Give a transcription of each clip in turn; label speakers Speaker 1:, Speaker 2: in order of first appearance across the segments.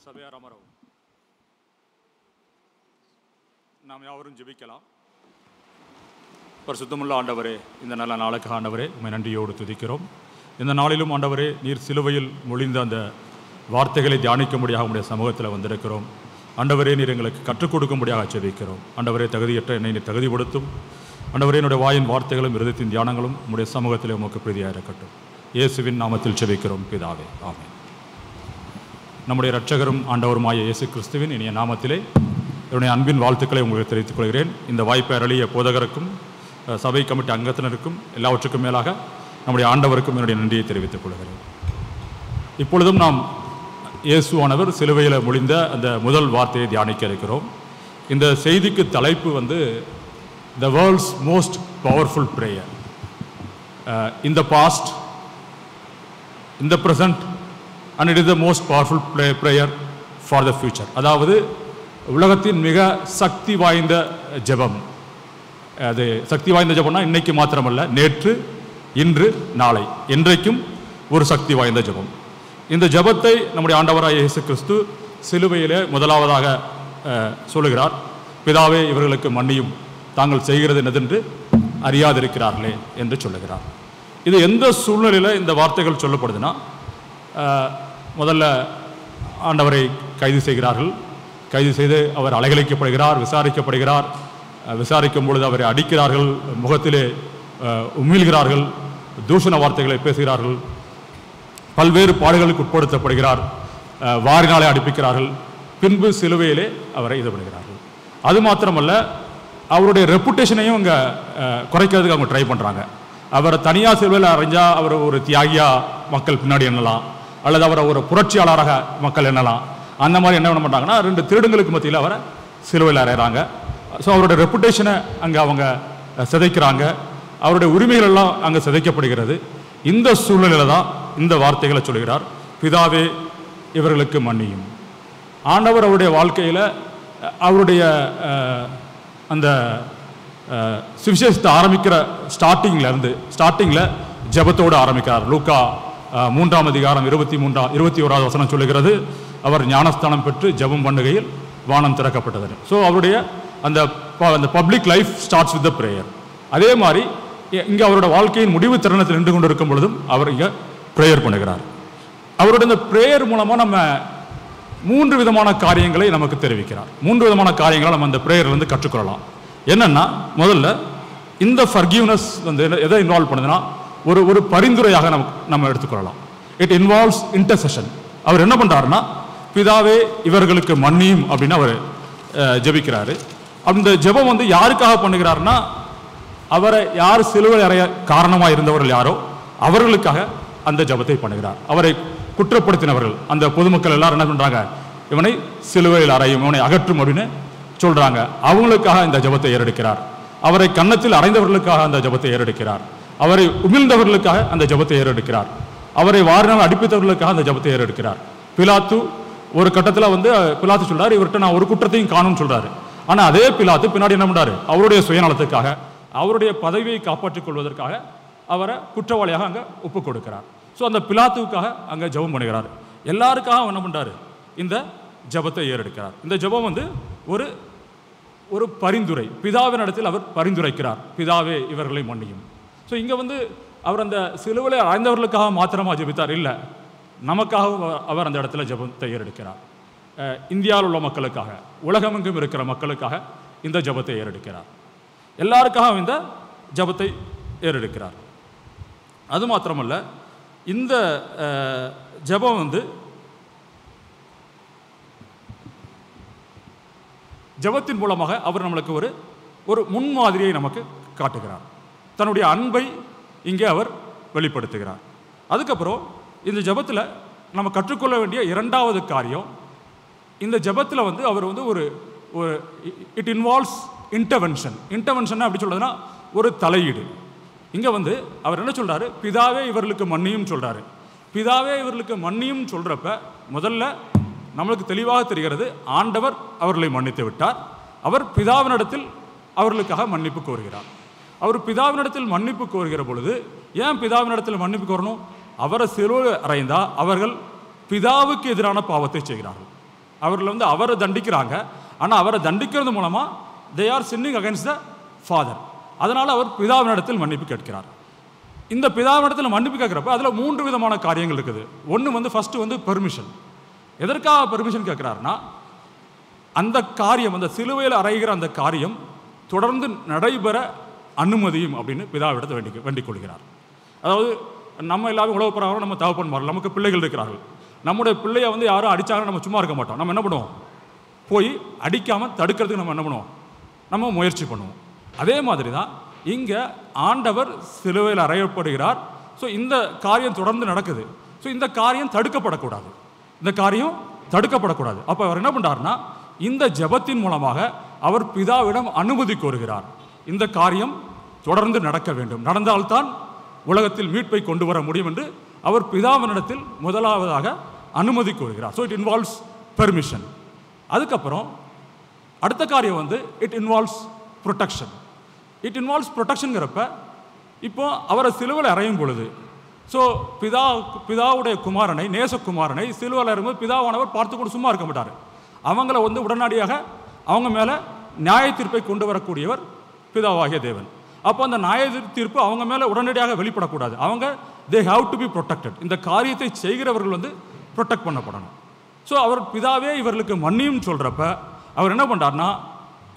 Speaker 1: சபையார் அமரவும். நாம் யாவரும் ஜெபிக்கலாம். பரிசுத்தமுள்ள ஆண்டவரே, இந்த நல்ல நாளுக்கு ஆண்டவரே உம்மை நன்றியோடு துதிக்கிறோம். இந்த நாளிலும் ஆண்டவரே, நீர் சிலுவையில் மொழிந்த அந்த வார்த்தைகளை தியானிக்கும்படியாக உடைய சமூகத்தில் வந்திருக்கிறோம். ஆண்டவரே, நீர் எங்களுக்கு கற்றுக் கொடுக்கும்படியாக ஜெபிக்கிறோம். ஆண்டவரே, தகுதியற்ற என்னை நீர் தகுதிப்படுத்தும். ஆண்டவரே, என்னுடைய வாயின் வார்த்தைகளும் இருதயத்தின் தியானங்களும் உடைய சமூகத்தில் உமக்கு பிரீதியாக இருக்கட்டும். இயேசுவின் நாமத்தில் ஜெபிக்கிறோம் பிதாவே, ஆமென். நம்முடைய இரட்சகரும் ஆண்டவருமாய இயேசு கிறிஸ்துவின் இனிய நாமத்திலே என்னுடைய அன்பின் வாழ்த்துக்களை உங்களுக்கு தெரிவித்துக் கொள்கிறேன். இந்த வாய்ப்பை அருளிய போதகருக்கும் சபை கமிட்டி அங்கத்தினருக்கும் எல்லாவற்றுக்கும் மேலாக நம்முடைய ஆண்டவருக்கும் என்னுடைய நன்றியை தெரிவித்துக் கொள்கிறேன். இப்பொழுதும் நாம் இயேசுவானவர் சிலுவையில் மொழிந்த அந்த முதல் வார்த்தையை தியானிக்க இருக்கிறோம். இந்த செய்திக்கு தலைப்பு the world's most powerful prayer in the past, in the present and it is the most powerful prayer for the future. அதாவது உலகத்தின் மிக சக்தி வாய்ந்த ஜெபம். அது சக்தி வாய்ந்த ஜெபம்னா இன்னைக்கு மாத்திரமல்ல, நேற்று, இன்று, நாளை, என்றைக்கும் ஒரு சக்தி வாய்ந்த ஜெபம். இந்த ஜெபத்தை நம்முடைய ஆண்டவராகிய இயேசு கிறிஸ்து சிலுவையிலே முதலாவதாக சொல்லுகிறார். பிதாவே, இவர்களுக்கு மன்னியும், தாங்கள் செய்கிறது என்னதென்று அறியாதிருக்கிறார்களே என்று சொல்லுகிறார். இது எந்த சூழ்நிலையில் இந்த வார்த்தைகள் சொல்லப்படுதுன்னா, முதல்ல ஆண்டவரை கைது செய்கிறார்கள். கைது செய்து அவர் அலைகழிக்கப்படுகிறார், விசாரிக்கப்படுகிறார். விசாரிக்கும் பொழுது அவரை அடிக்கிறார்கள், முகத்திலே உமிழ்கிறார்கள், தூஷண வார்த்தைகளை பேசுகிறார்கள், பல்வேறு பாடுகளுக்கு உட்படுத்தப்படுகிறார், வாரினாலே அடிப்பிக்கிறார்கள். பின்பு சிலுவையிலே அவரை இது பண்ணுகிறார்கள். அது மாத்திரமல்ல, அவருடைய ரெப்புடேஷனையும் அங்கே குறைக்கிறதுக்கு அவங்க ட்ரை பண்ணுறாங்க. அவரை தனியாக சிலுவையில் அறைஞ்சால் அவர் ஒரு தியாகியாக மக்கள் பின்னாடி எண்ணலாம், அல்லது அவரை ஒரு புரட்சியாளராக மக்கள் எண்ணலாம். அந்த மாதிரி என்ன பண்ணுறாங்கன்னா, 2 திருடங்களுக்கு மத்தியில் அவரை சிலுவையில் அறையிறாங்க. ஸோ அவருடைய ரெப்புடேஷனை அங்கே அவங்க சிதைக்கிறாங்க, அவருடைய உரிமைகள் எல்லாம் அங்கே சிதைக்கப்படுகிறது. இந்த சூழ்நிலையில் தான் இந்த வார்த்தைகளை சொல்கிறார், பிதாவே, இவர்களுக்கு மன்னியும். ஆண்டவர் அவருடைய வாழ்க்கையில் அவருடைய அந்த சுவிசேஷத்தை ஆரம்பிக்கிற ஸ்டார்டிங்கில் ஜெபத்தோடு ஆரம்பிக்கிறார். லூக்கா 3ஆம் அதிகாரம் 21ஆவது வசனம் சொல்லுகிறது, அவர் ஞானஸ்தானம் பெற்று ஜெபம் பண்ணுகையில் வானம் திறக்கப்பட்டது. ஸோ அவருடைய அந்த public life starts with the prayer. அதே மாதிரி இங்கே அவருடைய வாழ்க்கையின் முடிவு தருணத்தில் நின்று கொண்டு இருக்கும் பொழுதும் அவர் இங்கே ப்ரேயர் பண்ணுகிறார். அவருடைய இந்த ப்ரேயர் மூலமாக நம்ம 3 விதமான காரியங்களை நமக்கு தெரிவிக்கிறார். 3 விதமான காரியங்களை நம்ம அந்த ப்ரேயர்லேருந்து கற்றுக்கொள்ளலாம். என்னென்னா, முதல்ல இந்த ஃபர்கிவ்னஸ் எதை இன்வால்வ் பண்ணுதுன்னா, ஒரு பரிந்துரையாக நம்ம எடுத்துக்கொள்ளலாம். It involves intercession. அவர் என்ன பண்ணுறாருன்னா, பிதாவே, இவர்களுக்கு மன்னியும் அப்படின்னு அவர் ஜெபிக்கிறாரு. அந்த ஜெபம் யாருக்காக பண்ணுகிறாருன்னா, அவரை யார் சிலுவையில் அறைய காரணமாக இருந்தவர்கள் யாரோ அவர்களுக்காக அந்த ஜெபத்தை பண்ணுகிறார். அவரை குற்றப்படுத்தினவர்கள், அந்த பொதுமக்கள் எல்லாரும் என்ன பண்ணுறாங்க, இவனை சிலுவையில் அறையும், இவனை அகற்றும் அப்படின்னு சொல்கிறாங்க. அவங்களுக்காக இந்த ஜெபத்தை ஏறெடுக்கிறார். அவரை கன்னத்தில் அறைந்தவர்களுக்காக அந்த ஜெபத்தை ஏறெடுக்கிறார். அவரை உமிழ்ந்தவர்களுக்காக அந்த ஜெபத்தை ஏறெடுக்கிறார். அவரை வாரினால் அடிப்பித்தவர்களுக்காக அந்த ஜெபத்தை ஏறெடுக்கிறார். பிலாத்து ஒரு கட்டத்தில் பிலாத்து சொல்றாரு, இவர்கிட்ட நான் ஒரு குற்றத்தையும் காணும்னு சொல்றாரு. ஆனால் அதே பிலாத்து பின்னாடி என்ன பண்றாரு, அவருடைய சுயநலத்துக்காக, அவருடைய பதவியை காப்பாற்றிக் கொள்வதற்காக அவரை குற்றவாளியாக அங்கே ஒப்பு கொடுக்கிறார். ஸோ அந்த பிலாத்துக்காக அங்கே ஜெபம் பண்ணுகிறார். எல்லாருக்காக என்ன பண்றாரு, இந்த ஜெபத்தை ஏறெடுக்கிறார். இந்த ஜெபம் ஒரு பரிந்துரை, பிதாவின் இடத்தில் அவர் பரிந்துரைக்கிறார், பிதாவே, இவர்களை மன்னியும். ஸோ இங்கே அவர் அந்த சிலுவையில் அறைந்தவர்களுக்காக மாத்திரமாக ஜெபித்தார் இல்லை, நமக்காகவும் அவர் அந்த இடத்துல ஜெபத்தை ஏறெடுக்கிறார். இந்தியாவில் உள்ள மக்களுக்காக, உலகமெங்கும் இருக்கிற மக்களுக்காக இந்த ஜெபத்தை ஏறெடுக்கிறார். எல்லாருக்காகவும் இந்த ஜெபத்தை ஏறெடுக்கிறார். அது மாத்திரமல்ல, இந்த ஜெபம் ஜெபத்தின் மூலமாக அவர் நம்மளுக்கு ஒரு முன்மாதிரியை நமக்கு காட்டுகிறார். தன்னுடைய அன்பை இங்கே அவர் வெளிப்படுத்துகிறார். அதுக்கப்புறம் இந்த ஜெபத்தில் நம்ம கற்றுக்கொள்ள வேண்டிய 2வது காரியம், இந்த ஜெபத்தில் அவர் ஒரு இட் இன்வால்வ்ஸ் இன்டர்வென்ஷன். இன்டர்வென்ஷன் அப்படி சொல்றதுன்னா ஒரு தலையீடு. இங்கே அவர் என்ன சொல்றாரு, பிதாவே, இவர்களுக்கு மன்னியும் சொல்றாரு. பிதாவே, இவர்களுக்கு மன்னியும் சொல்றப்ப முதல்ல நம்மளுக்கு தெளிவாக தெரிகிறது, ஆண்டவர் அவர்களை மன்னித்து விட்டார். அவர் பிதாவினிடத்தில் அவர்களுக்காக மன்னிப்பு கோருகிறார். அவர் பிதாவினிடத்தில் மன்னிப்பு கோருகிற பொழுது, ஏன் பிதாவினிடத்தில் மன்னிப்பு கோரணும், அவரை சிலுவையில் அறைந்தால் அவர்கள் பிதாவுக்கு எதிரான பாவத்தை செய்கிறார்கள். அவர்கள் வந்து அவரை தண்டிக்கிறாங்க. ஆனால் அவரை தண்டிக்கிறது மூலமாக they are sinning against the father. அதனால் அவர் பிதாவினிடத்தில் மன்னிப்பு கேட்கிறார். இந்த பிதாவினிடத்தில் மன்னிப்பு கேட்குறப்ப அதில் 3 விதமான காரியங்கள் இருக்குது. ஒன்று வந்து ஃபஸ்ட்டு வந்து பெர்மிஷன். எதற்காக பெர்மிஷன் கேட்குறாருன்னா, அந்த காரியம், அந்த சிலுவையில் அறைகிற அந்த காரியம் தொடர்ந்து நடைபெற அனுமதியும் அப்படின்னு பிதாவிடத்தை வேண்டிக் கொள்கிறார். அதாவது நம்ம எல்லாரும் உலக பிரகாரம் நம்ம தகப்பன்மார்கள், நமக்கு பிள்ளைகள் இருக்கிறார்கள். நம்முடைய பிள்ளையை வந்து யாரும் அடித்தாங்கன்னா நம்ம சும்மா இருக்க மாட்டோம். நம்ம என்ன பண்ணுவோம்? போய் அடிக்காமல் தடுக்கிறதுக்கு நம்ம என்ன பண்ணுவோம்? நம்ம முயற்சி பண்ணுவோம். அதே மாதிரி தான் இங்கே ஆண்டவர் சிலுவையில் அறையப்படுகிறார். ஸோ இந்த காரியம் தொடர்ந்து நடக்குது. ஸோ இந்த காரியம் தடுக்கப்படக்கூடாது. இந்த காரியம் தடுக்கப்படக்கூடாது. அப்போ அவர் என்ன பண்ணுறாருன்னா, இந்த ஜெபத்தின் மூலமாக அவர் பிதாவிடம் அனுமதி கோருகிறார். இந்த காரியம் தொடர்ந்து நடக்க வேண்டும், நடந்தால்தான் உலகத்தில் மீட்பை கொண்டு வர முடியும் என்று அவர் பிதாவினிடத்தில் முதலாவதாக அனுமதி கோருகிறார். So it involves permission. அதுக்கப்புறம் அடுத்த காரியம் வந்து it involves protection. It involves ப்ரொடெக்ஷனுங்கிறப்ப இப்போ அவரை சிலுவையில் அறையும் பொழுது, ஸோ பிதாவுடைய குமாரனை, நேசகுமாரனை சிலுவையில் அறையும்போது பிதாவானவர் பார்த்து கொண்டு சும்மா இருக்க மாட்டார். அவங்கள வந்து உடனடியாக அவங்க மேலே நியாய தீர்ப்பை கொண்டு வரக்கூடியவர் பிதாவாகிய தேவன். அப்போ அந்த நியாய தீர்ப்பு அவங்க மேலே உடனடியாக வெளிப்படக்கூடாது. அவங்க they have to be protected. இந்த காரியத்தை செய்கிறவர்கள் வந்து ப்ரொடெக்ட் பண்ணப்படணும். ஸோ அவர் பிதாவே இவர்களுக்கு மன்னியும் சொல்கிறப்ப அவர் என்ன பண்ணுறாருனா,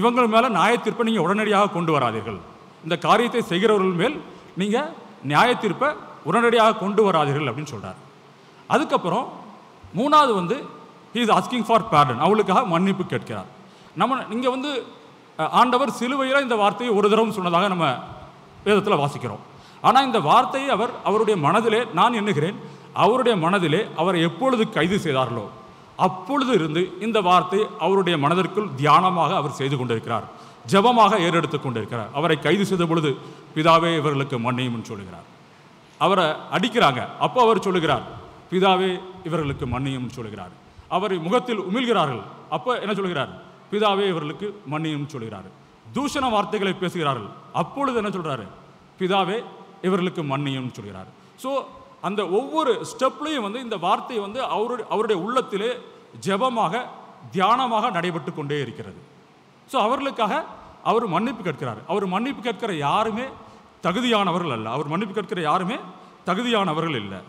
Speaker 1: இவங்கள் மேலே நியாய தீர்ப்பை நீங்கள் உடனடியாக கொண்டு வராதீர்கள். இந்த காரியத்தை செய்கிறவர்கள் மேல் நீங்கள் நியாய தீர்ப்பை உடனடியாக கொண்டு வராதீர்கள் அப்படின்னு சொல்கிறார். அதுக்கப்புறம் மூணாவது வந்து he is asking for burden. அவளுக்காக மன்னிப்பு கேட்கிறார். நம்ம இங்கே வந்து ஆண்டவர் சிலுவையில் இந்த வார்த்தையை ஒரு தடவை சொன்னதாக நம்ம வேதத்தில் வாசிக்கிறோம். ஆனால் இந்த வார்த்தையை அவருடைய மனதிலே, நான் எண்ணுகிறேன், அவருடைய மனதிலே அவர் எப்பொழுது கைது செய்தார்களோ அப்பொழுது இருந்து இந்த வார்த்தை அவருடைய மனதிற்குள் தியானமாக அவர் செய்து கொண்டிருக்கிறார், ஜெபமாக ஏறெடுத்து கொண்டிருக்கிறார். அவரை கைது செய்த பொழுது பிதாவே இவர்களுக்கு மன்னியும் சொல்லுகிறார். அவரை அடிக்கிறாங்க, அப்போ அவர் சொல்லுகிறார் பிதாவே இவர்களுக்கு மன்னியும் சொல்லுகிறார். அவரை முகத்தில் உமிழ்கிறார்கள், அப்போ என்ன சொல்கிறார்? பிதாவே இவர்களுக்கு மன்னியும் சொல்கிறார். தூஷண வார்த்தைகளை பேசுகிறார்கள், அப்பொழுது என்ன சொல்கிறாரு? பிதாவே இவர்களுக்கு மன்னியும் சொல்கிறார். ஸோ அந்த ஒவ்வொரு ஸ்டெப்லையும் வந்து இந்த வார்த்தை வந்து அவருடைய உள்ளத்திலே ஜெபமாக தியானமாக நடைபெற்று கொண்டே இருக்கிறது. ஸோ அவர்களுக்காக அவர் மன்னிப்பு கேட்கிறார். அவர் மன்னிப்பு கேட்கிற யாருமே தகுதியானவர்கள் அல்ல. அவர் மன்னிப்பு கேட்கிற யாருமே தகுதியானவர்கள் இல்லை.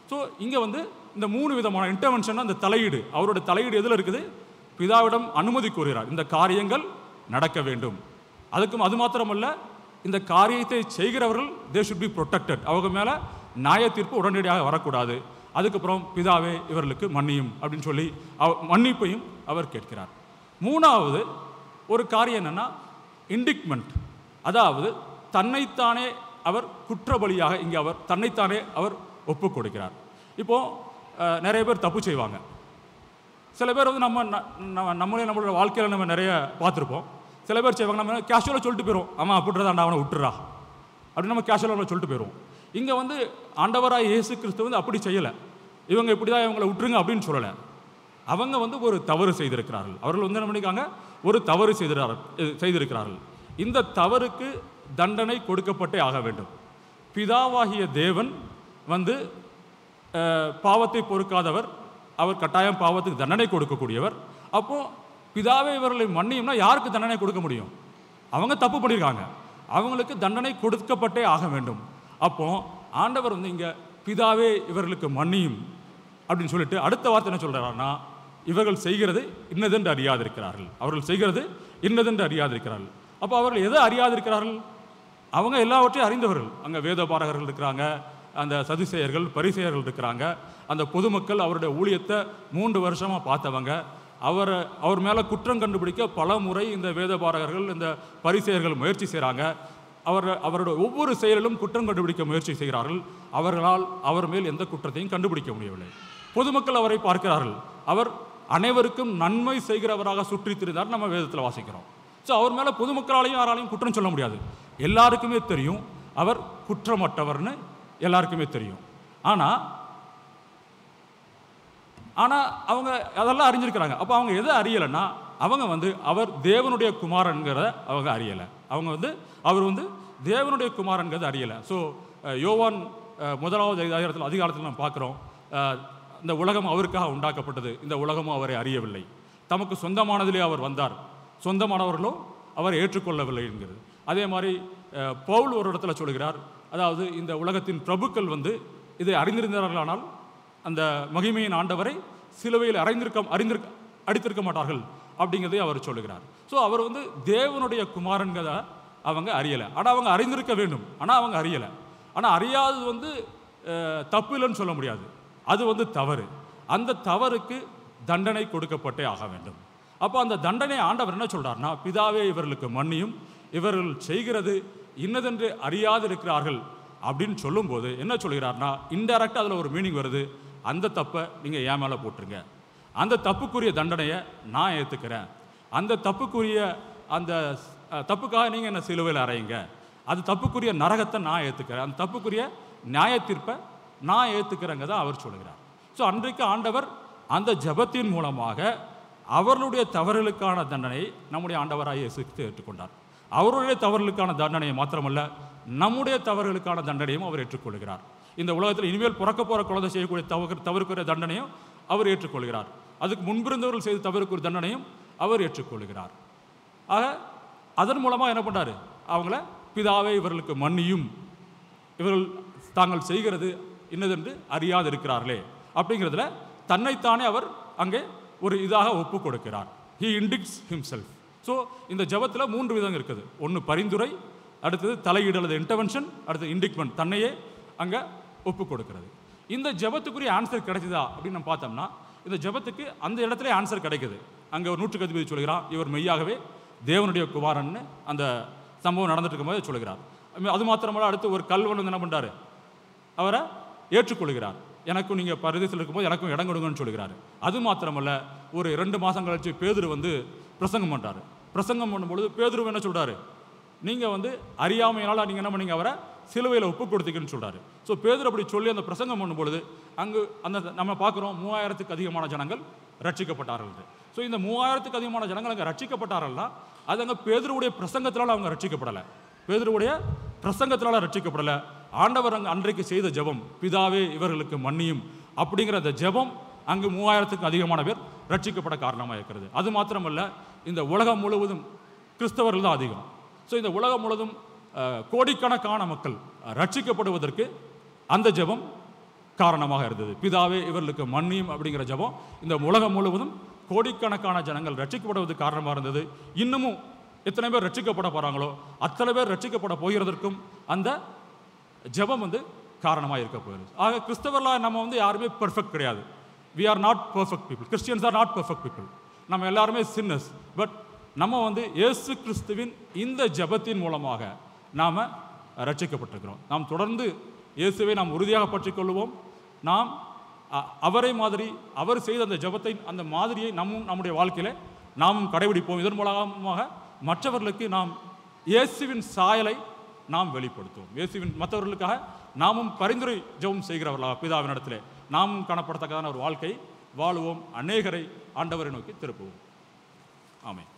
Speaker 1: ஸோ இங்கே வந்து இந்த 3 விதமான இன்டர்வென்ஷன், அந்த தலையீடு, அவருடைய தலையீடு எதில் இருக்குது? பிதாவிடம் அனுமதி கோருகிறார், இந்த காரியங்கள் நடக்க வேண்டும். அது மாத்திரமல்ல, இந்த காரியத்தை செய்கிறவர்கள் தே ஷுட் பி ப்ரொடெக்டட். அவங்க மேலே நியாய தீர்ப்பு உடனடியாக வரக்கூடாது. அதுக்கப்புறம் பிதாவே இவர்களுக்கு மன்னியும் அப்படின்னு சொல்லி மன்னிப்பையும் அவர் கேட்கிறார். மூணாவது ஒரு காரியம் என்னன்னா இண்டிக்மெண்ட். அதாவது தன்னைத்தானே அவர் குற்றவாளியாக இங்கே அவர் தன்னைத்தானே அவர் ஒப்புக் கொடுக்கிறார். இப்போது நிறைய பேர் தப்பு செய்வாங்க. சில பேர் வந்து நம்மளோட வாழ்க்கையில் நம்ம நிறைய பார்த்துருப்போம். சில பேர் செய்வாங்க, நம்ம கேஷுவலாக சொல்லிட்டு போயிடும், ஆமாம் அப்படின்றதாண்டா அவனை விட்டுறா அப்படின்னு நம்ம கேஷுவலாக சொல்லிட்டு போயிடுவோம். இங்கே வந்து ஆண்டவராக இயேசு கிறிஸ்து வந்து அப்படி செய்யலை. இவங்க இப்படி தான் இவங்களை விட்டுருங்க அப்படின்னு சொல்லலை. அவங்க வந்து ஒரு தவறு செய்திருக்கிறார்கள். அவர்கள் வந்து என்ன பண்ணிக்காங்க? ஒரு தவறு செய்திருக்கிறார்கள். இந்த தவறுக்கு தண்டனை கொடுக்கப்பட்டே ஆக வேண்டும். பிதாவாகிய தேவன் வந்து பாவத்தை பொறுக்காதவர், அவர் கட்டாயம் பாவத்துக்கு தண்டனை கொடுக்கக்கூடியவர். அப்போது பிதாவே இவர்களை மன்னியும்னா யாருக்கு தண்டனை கொடுக்க முடியும்? அவங்க தப்பு பண்ணியிருக்காங்க, அவங்களுக்கு தண்டனை கொடுக்கப்பட்டே ஆக வேண்டும். அப்போ ஆண்டவர் வந்து இங்கே பிதாவே இவர்களுக்கு மன்னியும் அப்படின்னு சொல்லிட்டு அடுத்த வார்த்தை என்ன சொல்கிறாருன்னா, இவர்கள் செய்கிறது இன்னதென்று அறியாதிருக்கிறார்கள். அவர்கள் செய்கிறது இன்னதென்று அறியாதிருக்கிறார்கள். அப்போ அவர்கள் எதை அறியாதிருக்கிறார்கள்? அவங்க எல்லாவற்றையும் அறிந்தவர்கள். அங்கே வேத பாரகர்கள் இருக்கிறாங்க, அந்த சதுசேயர்கள், பரிசேயர்கள் இருக்கிறாங்க. அந்த பொதுமக்கள் அவருடைய ஊழியத்தை 3 வருஷமாக பார்த்தவங்க. அவர் மேலே குற்றம் கண்டுபிடிக்க பல முறை இந்த வேத பாரகர்கள், இந்த பரிசேயர்கள் முயற்சி செய்கிறாங்க. அவருடைய ஒவ்வொரு செயலிலும் குற்றம் கண்டுபிடிக்க முயற்சி செய்கிறார்கள். அவர்களால் அவர் மேல் எந்த குற்றத்தையும் கண்டுபிடிக்க முடியவில்லை. பொதுமக்கள் அவரை பார்க்கிறார்கள், அவர் அனைவருக்கும் நன்மை செய்கிறவராக சுற்றி திரிந்தார் நம்ம வேதத்தில் வாசிக்கிறோம். ஸோ அவர் மேலே பொதுமக்களாலையும் யாராலையும் குற்றம் சொல்ல முடியாது. எல்லாருக்குமே தெரியும் அவர் குற்றமற்றவர்னு, எல்லாருக்குமே தெரியும். ஆனால் அவங்க அதெல்லாம் அறிஞ்சிருக்கிறாங்க. அப்போ அவங்க எதை அறியலைன்னா, அவங்க வந்து அவர் தேவனுடைய குமாரன்கிறத அவங்க அறியலை. அவங்க வந்து அவர் வந்து தேவனுடைய குமாரன்கிறது அறியலை. ஸோ யோவான் 1வது அதிகாரத்தில் நம்ம பார்க்குறோம், இந்த உலகம் அவருக்காக உண்டாக்கப்பட்டது, இந்த உலகமும் அவரை அறியவில்லை. தமக்கு சொந்தமானதிலே அவர் வந்தார், சொந்தமானவர்களோ அவர் ஏற்றுக்கொள்ளவில்லை என்கிறது. அதே மாதிரி பவுல் ஒரு இடத்துல சொல்கிறார், அதாவது இந்த உலகத்தின் பிரபுக்கள் இதை அறிந்திருந்தார்களானால் அந்த மகிமையின் ஆண்டவரை சிலுவையில் அடித்திருக்க மாட்டார்கள் அப்படிங்கிறதை அவர் சொல்லுகிறார். ஸோ அவர் தேவனுடைய குமாரன்கிறத அவங்க அறியலை, ஆனால் அவங்க அறிந்திருக்க வேண்டும், ஆனால் அவங்க அறியலை. ஆனால் அறியாதது தப்பு இல்லைன்னு சொல்ல முடியாது, அது தவறு. அந்த தவறுக்கு தண்டனை கொடுக்கப்பட்டே ஆக வேண்டும். அப்போ அந்த தண்டனை ஆண்டவர் என்ன சொல்கிறார்னா, பிதாவே இவர்களுக்கு மன்னியும், இவர்கள் செய்கிறது இன்னதென்று அறியாது இருக்கிறார்கள் அப்படின்னு சொல்லும்போது என்ன சொல்கிறார்னா, இன்டைரக்டாக அதில் ஒரு மீனிங் வருது. அந்த தப்பை நீங்கள் ஏன் மேலே போட்டுருங்க, அந்த தப்புக்குரிய தண்டனையை நான் ஏற்றுக்கிறேன், அந்த தப்புக்குரிய அந்த தப்புக்காக நீங்கள் என்ன சிலுவையில் அறையுங்க, அது தப்புக்குரிய நரகத்தை நான் ஏற்றுக்கிறேன், அந்த தப்புக்குரிய நியாய தீர்ப்பை நான் ஏற்றுக்கிறேங்க தான் அவர் சொல்கிறார். ஸோ அன்றைக்கு ஆண்டவர் அந்த ஜெபத்தின் மூலமாக அவர்களுடைய தவறுகளுக்கான தண்டனையை நம்முடைய ஆண்டவராக இயேசு கிறிஸ்து ஏற்றுக்கொண்டார். அவருடைய தவறுகளுக்கான தண்டனையை மாத்திரமல்ல, நம்முடைய தவறுகளுக்கான தண்டனையும் அவர் ஏற்றுக்கொள்கிறார். இந்த உலகத்தில் இனிமேல் பிறக்க போகிற குழந்தை செய்யக்கூடிய தவறுக்குரிய தண்டனையும் அவர் ஏற்றுக்கொள்கிறார். அதுக்கு முன்பிருந்தவர்கள் செய்த தவறுக்குரிய தண்டனையும் அவர் ஏற்றுக்கொள்கிறார். ஆக அதன் மூலமாக என்ன பண்ணுறாரு, அவங்கள பிதாவே இவர்களுக்கு மன்னியும், இவர்கள் தாங்கள் செய்கிறது இன்னதென்று அறியாது இருக்கிறார்களே அப்படிங்கிறதுல தன்னைத்தானே அவர் அங்கே ஒரு இதாக ஒப்பு கொடுக்கிறார். He இண்டிக்ஸ் himself. ஸோ இந்த ஜெபத்தில் 3 விதம் இருக்குது. ஒன்று பரிந்துரை, அடுத்தது தலையீடு அல்லது இன்டர்வென்ஷன், அடுத்தது இண்டிக்மெண்ட், தன்னையே அங்கே ஒப்பு கொடுக்கிறது. இந்த ஜெபத்துக்குரிய ஆன்சர் கிடைச்சதா அப்படின்னு நம்ம பார்த்தோம்னா, இந்த ஜெபத்துக்கு அந்த இடத்துல ஆன்சர் கிடைக்குது. அங்கே ஒரு 100 சொல்கிறான், இவர் மெய்யாகவே தேவனுடைய குமாரன்னு அந்த சம்பவம் நடந்துட்டு இருக்கும்போது சொல்கிறார். அது மாத்திரமல்ல, அடுத்து ஒரு கல்வன் என்ன பண்ணுறாரு, அவரை ஏற்றுக்கொள்கிறார். எனக்கும் நீங்கள் பரதேசத்தில் இருக்கும்போது எனக்கும் இடம் கொடுங்கன்னு சொல்கிறாரு. அது மாத்திரமல்ல, ஒரு 2 மாதம் கழிச்சு பேதுரு பிரசங்கம் பண்ணுறாரு. பிரசங்கம் பண்ணும்பொழுது பேதுரு என்ன சொல்கிறாரு, நீங்கள் அறியாமையினால் நீங்கள் என்ன பண்ணீங்க, அவரை சிலுவையில் ஒப்பு கொடுத்தீங்கன்னு சொல்கிறாரு. ஸோ பேதுரு அப்படி சொல்லி அந்த பிரசங்கம் பண்ணும்பொழுது அங்கு அந்த நம்ம பார்க்குறோம் 3000க்கு அதிகமான ஜனங்கள் ரட்சிக்கப்பட்டார்கள். ஸோ இந்த 3000க்கு அதிகமான ஜனங்கள் அங்கே ரட்சிக்கப்பட்டார்கள்னா அது அங்கே பேதுருவுடைய பிரசங்கத்தினால் அவங்க ரட்சிக்கப்படலை, பேதுருவுடைய பிரசங்கத்தினால் ரட்சிக்கப்படலை. ஆண்டவர் அங்கே அன்றைக்கு செய்த ஜெபம், பிதாவே இவர்களுக்கு மன்னியும் அப்படிங்கிற அந்த ஜெபம் அங்கு 3000க்கு அதிகமான பேர் ரட்சிக்கப்பட காரணமாக இருக்கிறது. அது மாத்திரமல்ல, இந்த உலகம் முழுவதும் கிறிஸ்தவர்கள் தான் அதிகம். ஸோ இந்த உலகம் முழுவதும் கோடிக்கணக்கான மக்கள் ரட்சிக்கப்படுவதற்கு அந்த ஜெபம் காரணமாக இருந்தது. பிதாவே இவர்களுக்கு மன்னியும் அப்படிங்கிற ஜெபம் இந்த உலகம் முழுவதும் கோடிக்கணக்கான ஜனங்கள் ரட்சிக்கப்படுவதற்கு காரணமாக இருந்தது. இன்னமும் எத்தனை பேர் ரட்சிக்கப்பட போகிறாங்களோ அத்தனை பேர் ரட்சிக்கப்பட போகிறதற்கும் அந்த ஜெபம் காரணமாக இருக்க போகிறது. ஆக கிறிஸ்தவர்களாக நம்ம யாருமே பெர்ஃபெக்ட் கிடையாது. We are not perfect people. Christians are not perfect people. நம்ம எல்லாருமே சின்னர்ஸ். பட் நம்ம இயேசு கிறிஸ்துவின் இந்த ஜெபத்தின் மூலமாக நாம் ரட்சிக்கப்பட்டிருக்கிறோம். நாம் தொடர்ந்து இயேசுவை நாம் உறுதியாக பற்றிக்கொள்வோம். நாம் அவரை மாதிரி அவர் செய்த அந்த ஜெபத்தை, அந்த மாதிரியை நம்முடைய வாழ்க்கையில் நாமும் கடைபிடிப்போம். இதன் மூலமாக மற்றவர்களுக்கு நாம் இயேசுவின் சாயலை நாம் வெளிப்படுத்துவோம். இயேசுவின் மற்றவர்களுக்காக நாமும் பரிந்துரை ஜெபம் செய்கிறவர்களாக பிதாவினிடத்திலே நாமும் காணப்படத்தக்கதான ஒரு வாழ்க்கை வாழுவோம். அநேகரை ஆண்டவரை நோக்கி திருப்புவோம். ஆமென்.